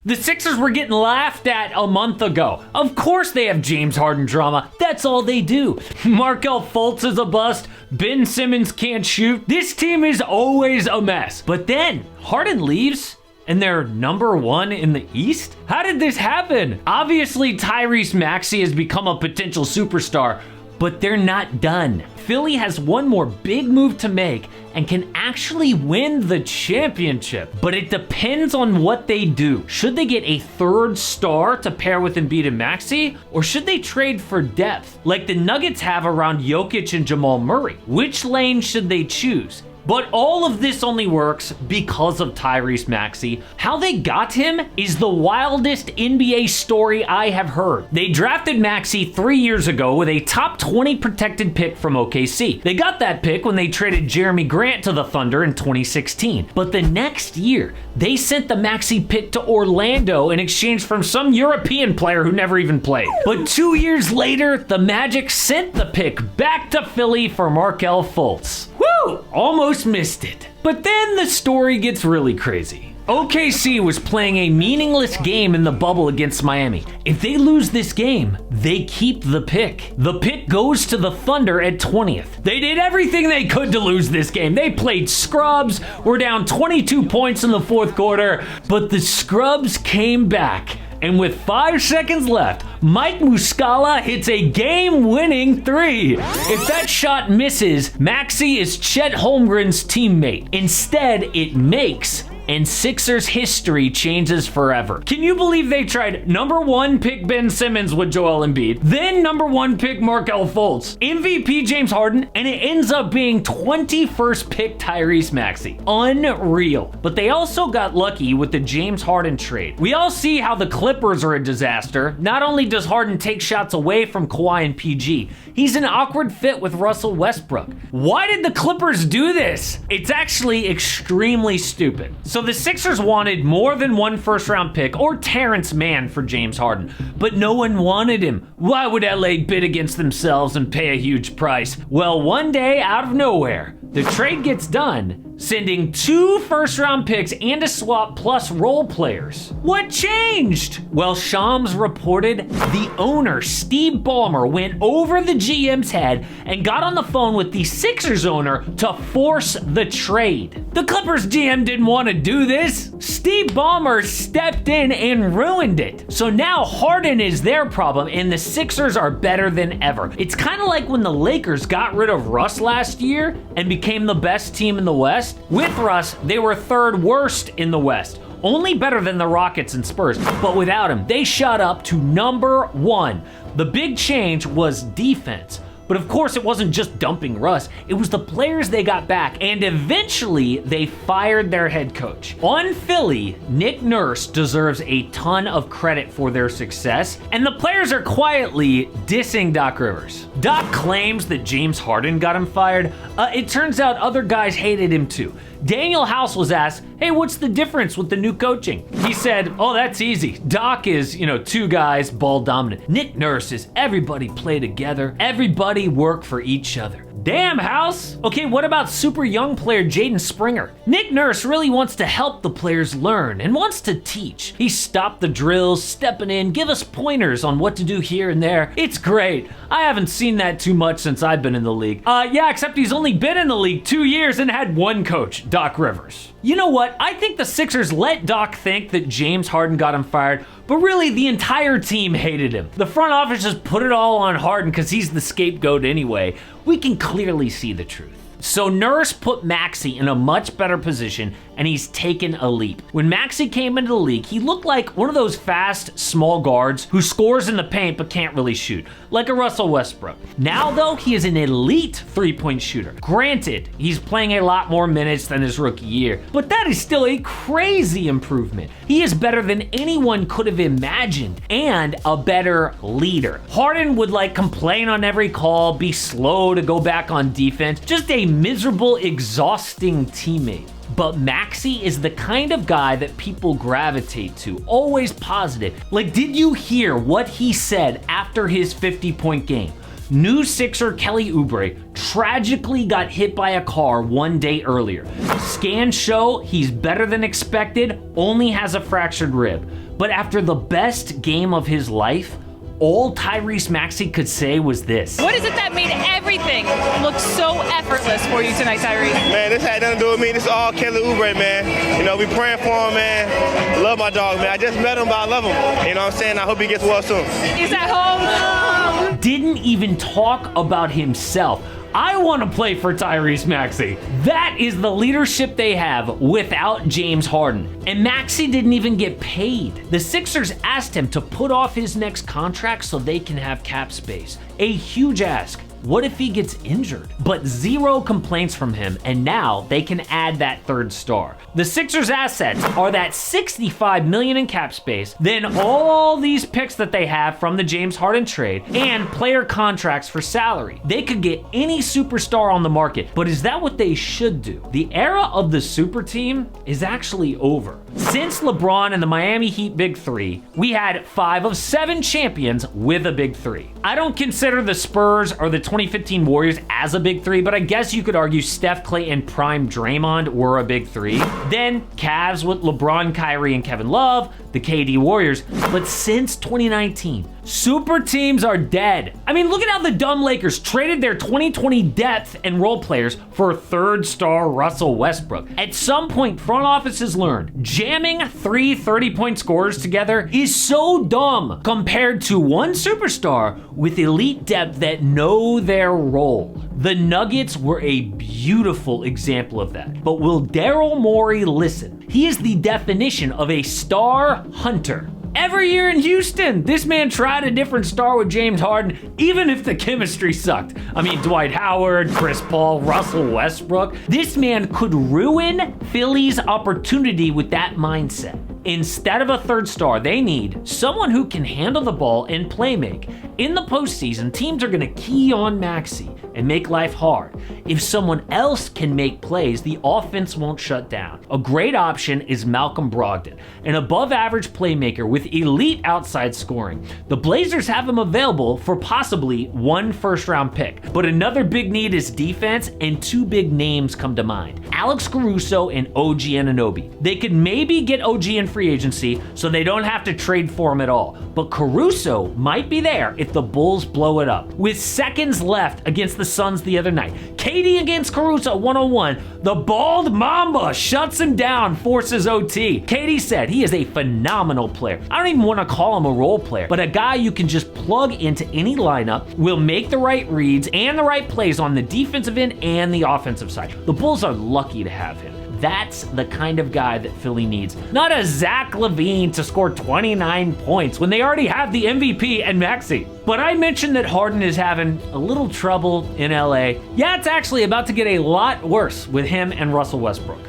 The Sixers were getting laughed at a month ago. Of course they have James Harden drama. That's all they do. Markelle Fultz is a bust. Ben Simmons can't shoot. This team is always a mess. But then Harden leaves and they're number 1 in the East? How did this happen? Obviously Tyrese Maxey has become a potential superstar, but they're not done. Philly has one more big move to make and can actually win the championship. But it depends on what they do. Should they get a third star to pair with Embiid and Maxey? Or should they trade for depth, like the Nuggets have around Jokic and Jamal Murray? Which lane should they choose? But all of this only works because of Tyrese Maxey. How they got him is the wildest NBA story I have heard. They drafted Maxey 3 years ago with a top 20 protected pick from OKC. They got that pick when they traded Jeremy Grant to the Thunder in 2016. But the next year, they sent the Maxey pick to Orlando in exchange from some European player who never even played. But 2 years later, the Magic sent the pick back to Philly for Markelle Fultz. Woo! Almost missed it. But then the story gets really crazy. OKC was playing a meaningless game in the bubble against Miami. If they lose this game, they keep the pick. The pick goes to the Thunder at 20th. They did everything they could to lose this game. They played scrubs, were down 22 points in the fourth quarter, but the scrubs came back. And with 5 seconds left, Mike Muscala hits a game-winning 3. If that shot misses, Maxey is Chet Holmgren's teammate. Instead, it makes, and Sixers history changes forever. Can you believe they tried number 1 pick Ben Simmons with Joel Embiid, then number 1 pick Markelle Fultz, MVP James Harden, and it ends up being 21st pick Tyrese Maxey. Unreal. But they also got lucky with the James Harden trade. We all see how the Clippers are a disaster. Not only does Harden take shots away from Kawhi and PG, he's an awkward fit with Russell Westbrook. Why did the Clippers do this? It's actually extremely stupid. So the Sixers wanted more than 1 first-round pick or Terrence Mann for James Harden, but no one wanted him. Why would LA bid against themselves and pay a huge price? Well, one day, out of nowhere, the trade gets done, sending 2 first-round picks and a swap plus role players. What changed? Well, Shams reported the owner, Steve Ballmer, went over the GM's head and got on the phone with the Sixers owner to force the trade. The Clippers GM didn't want to do this. Steve Ballmer stepped in and ruined it. So now Harden is their problem and the Sixers are better than ever. It's kind of like when the Lakers got rid of Russ last year and became the best team in the West. With Russ, they were 3rd worst in the West. Only better than the Rockets and Spurs. But without him, they shot up to number 1. The big change was defense. But of course, it wasn't just dumping Russ. It was the players they got back, and eventually they fired their head coach. On Philly, Nick Nurse deserves a ton of credit for their success, and the players are quietly dissing Doc Rivers. Doc claims that James Harden got him fired. It turns out other guys hated him too. Daniel House was asked, hey, what's the difference with the new coaching? He said, oh, that's easy. Doc is, 2 guys, ball dominant. Nick Nurse is everybody play together. Everybody work for each other. Damn, House! Okay, what about super young player Jaden Springer? Nick Nurse really wants to help the players learn and wants to teach. He stopped the drills, stepping in, give us pointers on what to do here and there. It's great. I haven't seen that too much since I've been in the league. Yeah, except he's only been in the league 2 years and had 1 coach, Doc Rivers. You know what? I think the Sixers let Doc think that James Harden got him fired, but really the entire team hated him. The front office just put it all on Harden because he's the scapegoat anyway. We can clearly see the truth. So Nurse put Maxey in a much better position, and he's taken a leap. When Maxey came into the league, he looked like one of those fast, small guards who scores in the paint but can't really shoot, like a Russell Westbrook. Now, though, he is an elite three-point shooter. Granted, he's playing a lot more minutes than his rookie year, but that is still a crazy improvement. He is better than anyone could have imagined, and a better leader. Harden would complain on every call, be slow to go back on defense, just a miserable, exhausting teammate. But Maxey is the kind of guy that people gravitate to, always positive. Did you hear what he said after his 50-point game? New Sixer Kelly Oubre tragically got hit by a car one day earlier. Scans show he's better than expected, only has a fractured rib. But after the best game of his life, all Tyrese Maxey could say was this. What is it that made everything look so effortless for you tonight, Tyrese? Man, this had nothing to do with me. This is all Kelly Oubre, man. You know, we praying for him, man. Love my dog, man. I just met him, but I love him. You know what I'm saying? I hope he gets well soon. He's at home. Didn't even talk about himself. I want to play for Tyrese Maxey. That is the leadership they have without James Harden. And Maxey didn't even get paid. The Sixers asked him to put off his next contract so they can have cap space. A huge ask. What if he gets injured? But zero complaints from him, and now they can add that third star. The Sixers' assets are that $65 million in cap space, then all these picks that they have from the James Harden trade, and player contracts for salary. They could get any superstar on the market, but is that what they should do? The era of the super team is actually over. Since LeBron and the Miami Heat Big Three, we had 5 of 7 champions with a Big Three. I don't consider the Spurs or the 2015 Warriors as a Big Three, but I guess you could argue Steph, Clay, and prime Draymond were a Big Three. Then Cavs with LeBron, Kyrie, and Kevin Love, the KD Warriors. But since 2019, super teams are dead. I mean, look at how the dumb Lakers traded their 2020 depth and role players for third star Russell Westbrook. At some point, front offices learned jamming 3 30-point scorers together is so dumb compared to one superstar with elite depth that know their role. The Nuggets were a beautiful example of that. But will Daryl Morey listen? He is the definition of a star hunter. Every year in Houston, this man tried a different star with James Harden, even if the chemistry sucked. I mean, Dwight Howard, Chris Paul, Russell Westbrook. This man could ruin Philly's opportunity with that mindset. Instead of a third star, they need someone who can handle the ball and play make. In the postseason, teams are gonna key on Maxey and make life hard. If someone else can make plays, the offense won't shut down. A great option is Malcolm Brogdon, an above-average playmaker with elite outside scoring. The Blazers have him available for possibly 1 first-round pick, but another big need is defense, and 2 big names come to mind. Alex Caruso and OG Anunoby. They could maybe get OG in free agency so they don't have to trade for him at all, but Caruso might be there if the Bulls blow it up. With seconds left against the Suns the other night, KD against Caruso 1-on-1, the bald Mamba shuts him down, forces OT. KD said he is a phenomenal player. I don't even want to call him a role player, but a guy you can just plug into any lineup, will make the right reads and the right plays on the defensive end and the offensive side. The Bulls are lucky to have him. That's the kind of guy that Philly needs. Not a Zach LaVine to score 29 points when they already have the MVP and Maxey. But I mentioned that Harden is having a little trouble in LA. Yeah, it's actually about to get a lot worse with him and Russell Westbrook.